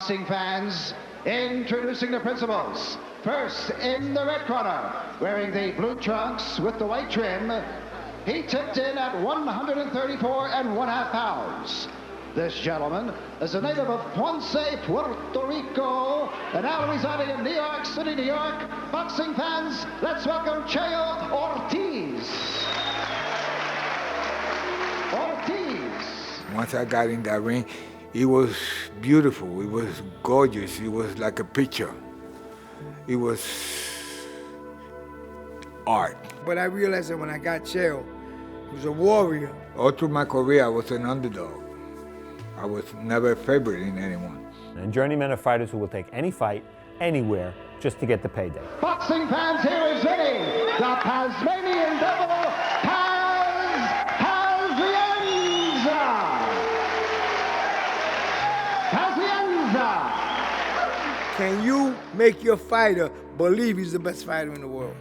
Boxing fans, introducing the principals. First, in the red corner, wearing the blue trunks with the white trim, he tipped in at 134 1/2 pounds. This gentleman is a native of Ponce, Puerto Rico, and now residing in New York City, New York. Boxing fans, let's welcome Cheo Ortiz. Once I got in that ring, it was beautiful, it was gorgeous, it was like a picture. It was art. But I realized that when I got Cheo, he was a warrior. All through my career, I was an underdog. I was never a favorite in anyone. And Journeymen are fighters who will take any fight, anywhere, just to get the payday. Boxing fans, here is Vinny, the Tasmanian Devil, Pazienza. Can you make your fighter believe he's the best fighter in the world?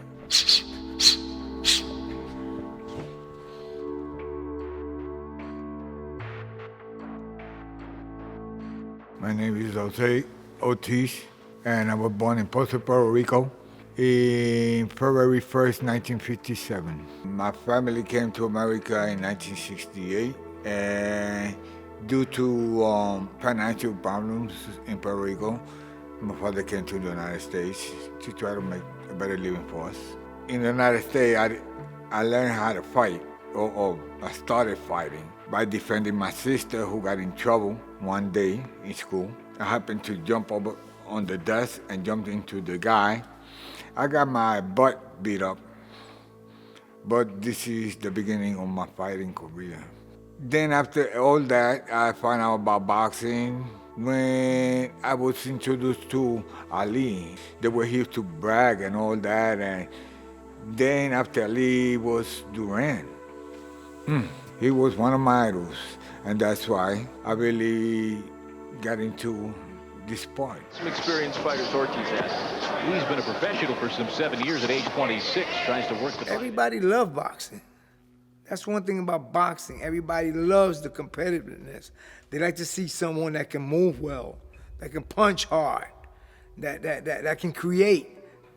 My name is Cheo Ortiz, and I was born in Ponce, Puerto Rico, in February 1st, 1957. My family came to America in 1968, and due to financial problems in Puerto Rico, my father came to the United States to try to make a better living for us. In the United States, I learned how to fight, or I started fighting by defending my sister who got in trouble one day in school. I happened to jump over on the desk and jumped into the guy. I got my butt beat up, but this is the beginning of my fighting career. Then after all that, I found out about boxing when I was introduced to Ali. They were here to brag and all that, and then after Ali was Duran. He was one of my idols, and that's why I really got into this sport. Some experienced fighters Ortiz has. He's been a professional for some 7 years at age 26, tries to work the fight. Everybody loves boxing. That's one thing about boxing. Everybody loves the competitiveness. They like to see someone that can move well, that can punch hard, that can create.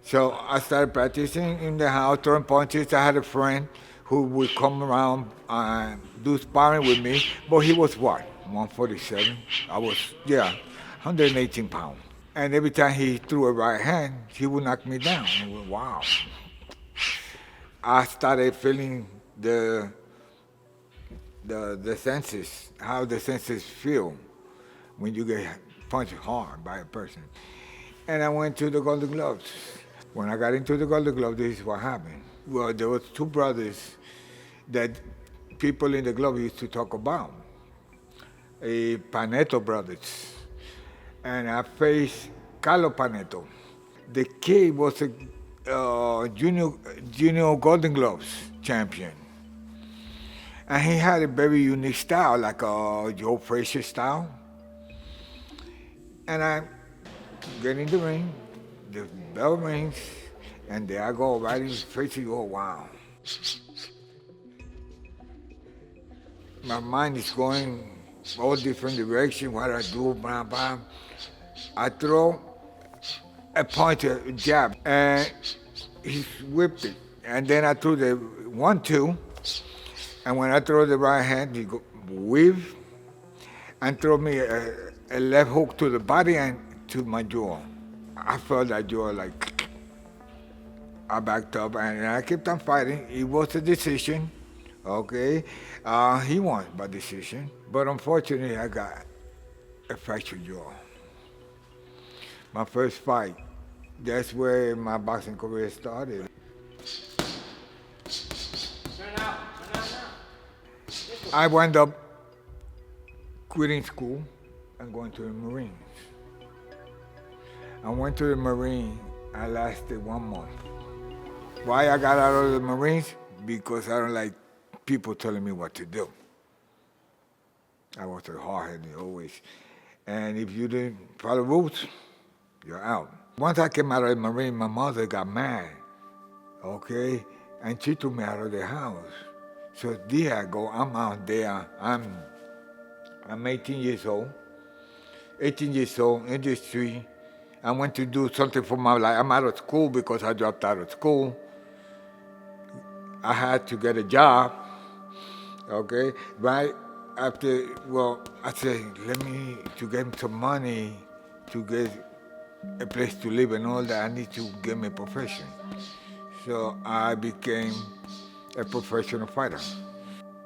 So I started practicing in the house, throwing punches. I had a friend who would come around and do sparring with me, but he was what, 147? I was, 118 pounds. And every time he threw a right hand, he would knock me down. I went, wow. I started feeling the senses, how the senses feel when you get punched hard by a person. And I went to the Golden Gloves. When I got into the Golden Gloves, this is what happened. Well, there was two brothers that people in the club used to talk about, Paneto brothers. And I faced Carlos Paneto. The kid was a junior Golden Gloves champion. And he had a very unique style, like a Joe Frazier style. And I get in the ring, the bell rings, and there I go, right in his face, you go, wow. My mind is going all different directions, what I do, blah, blah. I throw a punch, a jab, and he whipped it. And then I threw the 1-2, and when I throw the right hand, he go weave, and throw me a left hook to the body and to my jaw. I felt that jaw like, I backed up and I kept on fighting. It was a decision, okay? He won by decision, but unfortunately I got a fractured jaw. My first fight, that's where my boxing career started. I wound up quitting school and going to the Marines. I went to the Marine, I lasted 1 month. Why I got out of the Marines? Because I don't like people telling me what to do. I was a hard-headed always. And if you didn't follow rules, you're out. Once I came out of the Marine, my mother got mad, okay? And she took me out of the house. So there I go, I'm out there, I'm 18 years old, 18 years old, in the street. I went to do something for my life. I'm out of school because I dropped out of school. I had to get a job, okay? Right after, well, I said, to get some money, to get a place to live and all that, I need to get me a profession. So I became a professional fighter.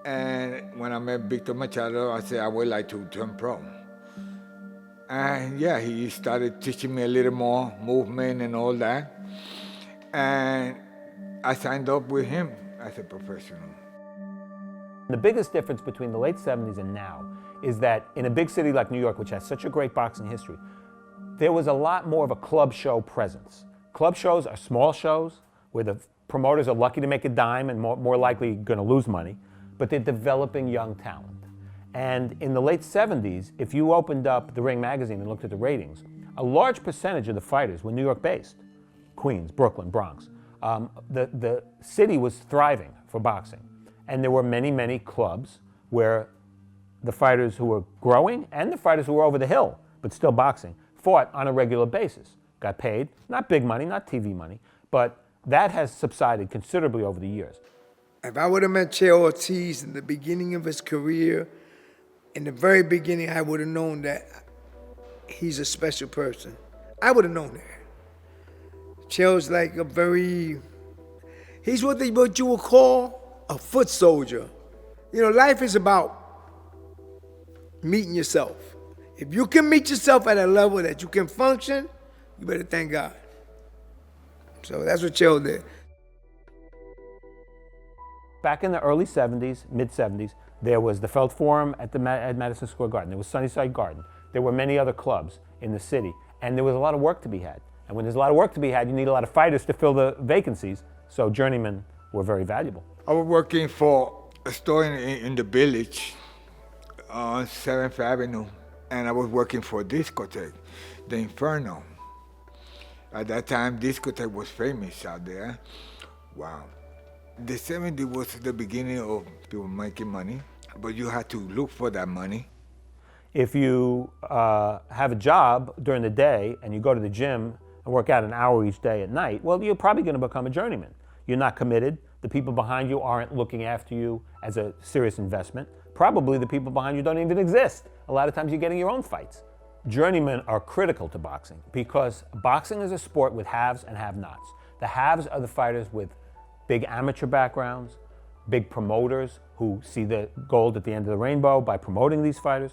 And when I met Victor Machado, I said, I would like to turn pro. And yeah, he started teaching me a little more movement and all that. And I signed up with him as a professional. The biggest difference between the late 70s and now is that in a big city like New York, which has such a great boxing history, there was a lot more of a club show presence. Club shows are small shows where the promoters are lucky to make a dime and more likely going to lose money, but they're developing young talent. And in the late 70s, if you opened up the Ring magazine and looked at the ratings, a large percentage of the fighters were New York-based. Queens, Brooklyn, Bronx. The city was thriving for boxing. And there were many, many clubs where the fighters who were growing and the fighters who were over the hill, but still boxing, fought on a regular basis. Got paid, not big money, not TV money, but that has subsided considerably over the years. If I would have met Cheo Ortiz in the beginning of his career, in the very beginning, I would have known that he's a special person. I would have known that. Cheo's like a very, he's what you would call a foot soldier. You know, life is about meeting yourself. If you can meet yourself at a level that you can function, you better thank God. So that's what Cheo did. Back in the early 70s, mid-70s, there was the Felt Forum at Madison Square Garden. There was Sunnyside Garden. There were many other clubs in the city. And there was a lot of work to be had. And when there's a lot of work to be had, you need a lot of fighters to fill the vacancies. So journeymen were very valuable. I was working for a store in the village on 7th Avenue. And I was working for a discotheque, the Inferno. At that time, discotheque was famous out there. Wow. The 70s was the beginning of people making money, but you had to look for that money. If you have a job during the day and you go to the gym and work out an hour each day at night, well, you're probably going to become a journeyman. You're not committed. The people behind you aren't looking after you as a serious investment. Probably the people behind you don't even exist. A lot of times you're getting your own fights. Journeymen are critical to boxing because boxing is a sport with haves and have-nots. The haves are the fighters with big amateur backgrounds, big promoters who see the gold at the end of the rainbow by promoting these fighters,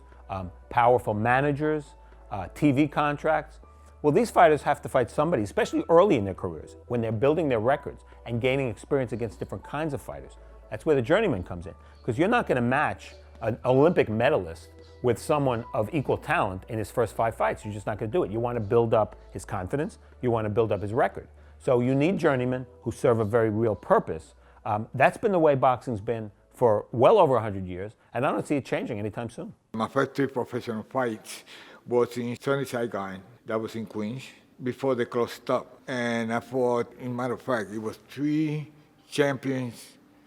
powerful managers, TV contracts. Well, these fighters have to fight somebody, especially early in their careers, when they're building their records and gaining experience against different kinds of fighters. That's where the journeyman comes in, because you're not going to match an Olympic medalist with someone of equal talent in his first 5 fights. You're just not going to do it. You want to build up his confidence. You want to build up his record. So you need journeymen who serve a very real purpose. That's been the way boxing's been for well over 100 years, and I don't see it changing anytime soon. My first 3 professional fights was in Sunnyside Garden, that was in Queens, before they closed up. And I fought, in matter of fact, it was 3 champions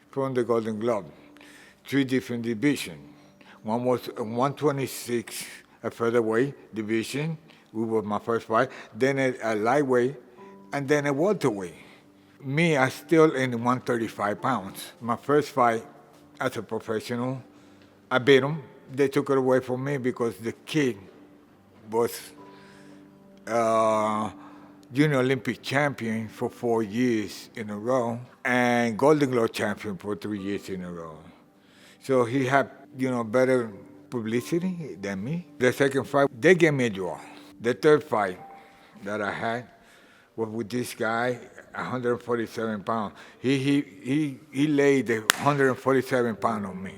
from the Golden Glove, 3 different divisions. One was 126, a featherweight division, which was my first fight, then a lightweight, and then a welterweight. Me, I still in 135 pounds. My first fight as a professional, I beat them. They took it away from me because the kid was junior Olympic champion for 4 years in a row and Golden Glove champion for 3 years in a row. So he had, better publicity than me. The second fight, they gave me a draw. The third fight that I had was with this guy, 147 pounds. He laid the 147 pounds on me.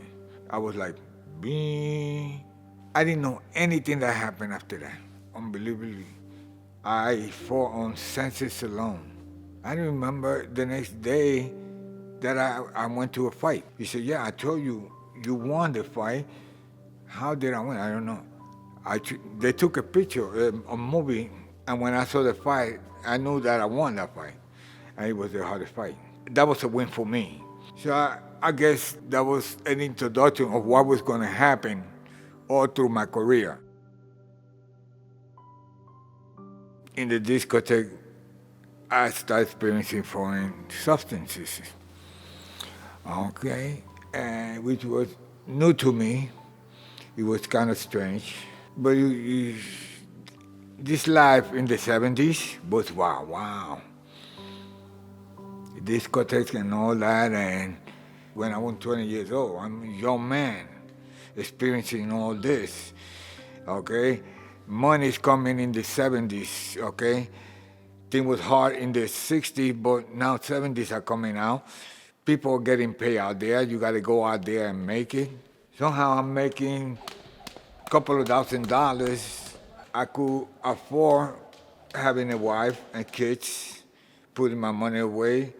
I was like, I didn't know anything that happened after that. Unbelievably. I fought on senses alone. I remember the next day that I went to a fight. He said, yeah, I told you, you won the fight. How did I win? I don't know. They took a picture, a movie, and when I saw the fight, I knew that I won that fight. And it was the hardest fight. That was a win for me. So I guess that was an introduction of what was going to happen all through my career. in the discotheque, I started experiencing foreign substances, okay, and which was new to me. It was kind of strange, but this life in the 70s was wow. Discotheques and all that, and when I was 20 years old, I'm a young man experiencing all this, okay? Money is coming in the 70s, okay? Thing was hard in the 60s, but now 70s are coming out. People are getting paid out there. You got to go out there and make it. Somehow I'm making a couple of $1,000. I could afford having a wife and kids, putting my money away.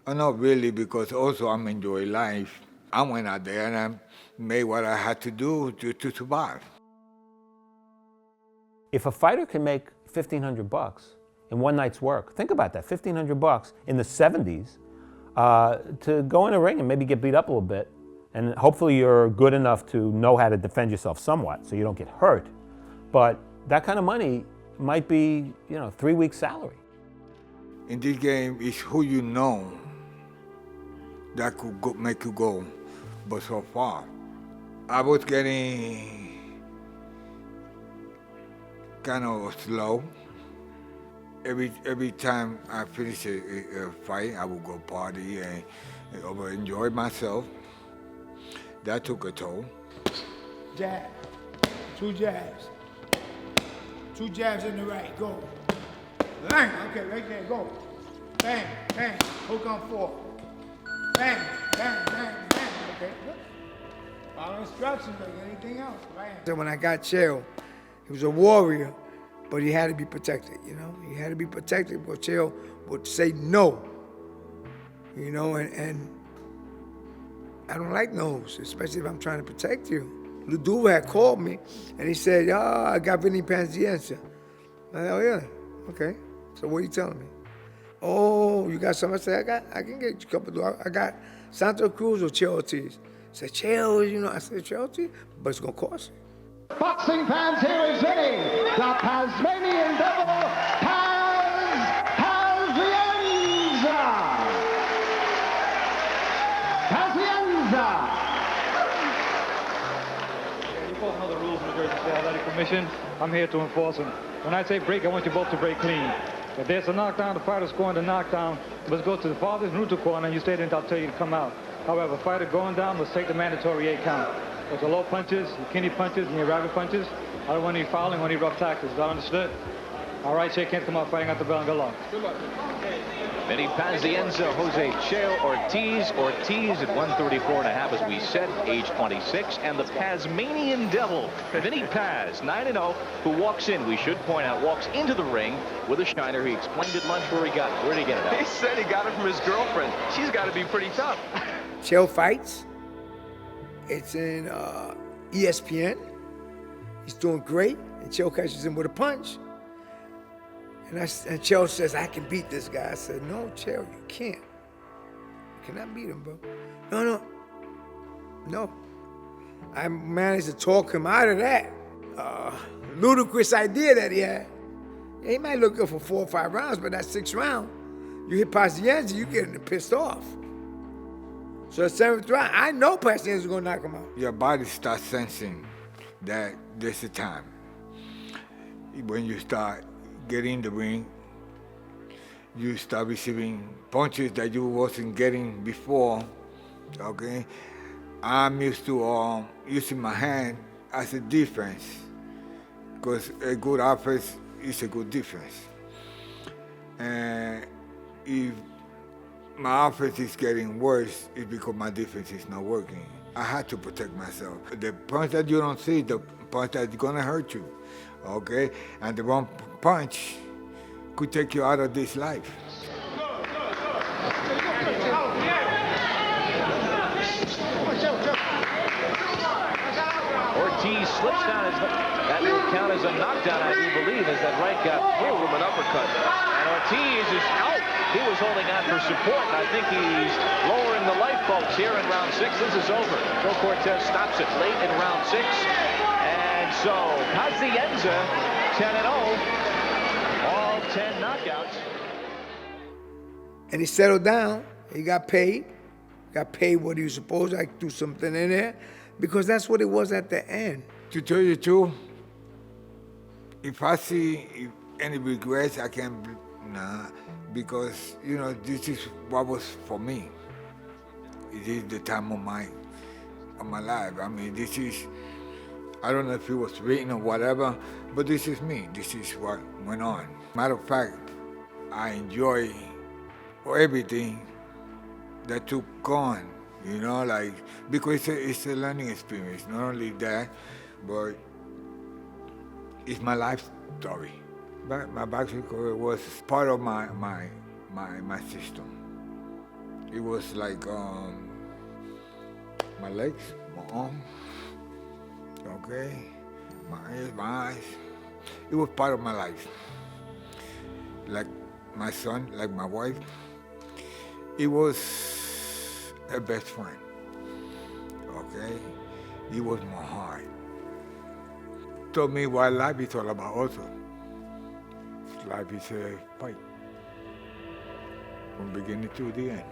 Not really, because also I'm enjoying life. I went out there and I made what I had to do to survive. If a fighter can make $1,500 in one night's work, think about that, $1,500 in the 70s, to go in a ring and maybe get beat up a little bit, and hopefully you're good enough to know how to defend yourself somewhat so you don't get hurt. But that kind of money might be, 3 weeks' salary. In this game, it's who you know that could make you go, but so far. I was getting kind of slow. Every time I finish a fight, I would go party and enjoy myself. That took a toll. Jab, 2 jabs. 2 jabs in the right, go. Bang, okay, right there, go. Bang, bang, hook on 4. Bang, bang, bang, bang, okay, good. Follow instructions like anything else, bang. So when I got Cheo, he was a warrior, but he had to be protected, He had to be protected, but Cheo would say no, and I don't like no's, especially if I'm trying to protect you. Ludu had called me, and he said, I got Vinny Pazienza. I said, oh, yeah, okay. So what are you telling me? Oh, you got something? I said, I can get you a couple of, I got Santa Cruz or Cheo Ortiz. I said, Cheo, I said, Cheo Ortiz? But it's going to cost you. Boxing fans, here is Vinny, the Tasmanian Devil, Pazienza. You both know the rules of the Jersey State Athletic Commission. I'm here to enforce them. When I say break, I want you both to break clean. If there's a knockdown, the fighter's going to knockdown. Let's go to the farthest neutral corner, and you stay there until I tell you to come out. However, fighter going down, let's take the mandatory 8 count. Those are low punches, your kidney punches, and your rabbit punches. I don't want any fouling, any rough tackles. Is that understood? All right, shake hands, come out fighting at the bell, and good luck. Good luck. Vinny Pazienza, Jose Cheo Ortiz. Ortiz at 134.5, as we said, age 26. And the Tasmanian Devil, Vinny Paz, 9-0, who walks in, we should point out, walks into the ring with a shiner. He explained at lunch where he got it. Where did he get it out? He said he got it from his girlfriend. She's got to be pretty tough. Cheo Fights. It's in ESPN. He's doing great. And Cheo catches him with a punch. And Cheo says, I can beat this guy. I said, no, Cheo, you can't. You cannot beat him, bro. No. I managed to talk him out of that ludicrous idea that he had. Yeah, he might look good for 4 or 5 rounds, but that 6th round, you hit Pazienza, you getting pissed off. So the 7th round, I know Pazienza's gonna knock him out. Your body starts sensing that there's a time. When you start getting in the ring, you start receiving punches that you wasn't getting before, okay? I'm used to using my hand as a defense, because a good offense is a good defense. And if my offense is getting worse, it's because my defense is not working. I had to protect myself. The punch that you don't see, the punch that's gonna hurt you, okay? And the wrong punch could take you out of this life. Ortiz slips down. That will count as a knockdown, I do believe, as that right got through from an uppercut. And Ortiz is out. He was holding on for support, and I think he's lowering the lifeboats here in round 6. This is over. Joe Cortez stops it late in round 6. And so Pazienza, 10-0. All knockouts. And he settled down. He got paid. Got paid what he was supposed to. I threw something in there because that's what it was at the end. To tell you the truth, if I see any regrets, I can't, nah, because, you know, this is what was for me. It is the time of my life. I mean, this is, I don't know if it was written or whatever, but this is me. This is what went on. Matter of fact, I enjoy everything that took on, you know, like, because it's a learning experience. Not only that, but it's my life story. But my boxing career was part of my system. It was like my legs, my arm, okay, my ears, my eyes. It was part of my life. Like my son, like my wife. It was a best friend, okay? It was my heart. Told me what life is all about also. Life is a fight, from beginning to the end.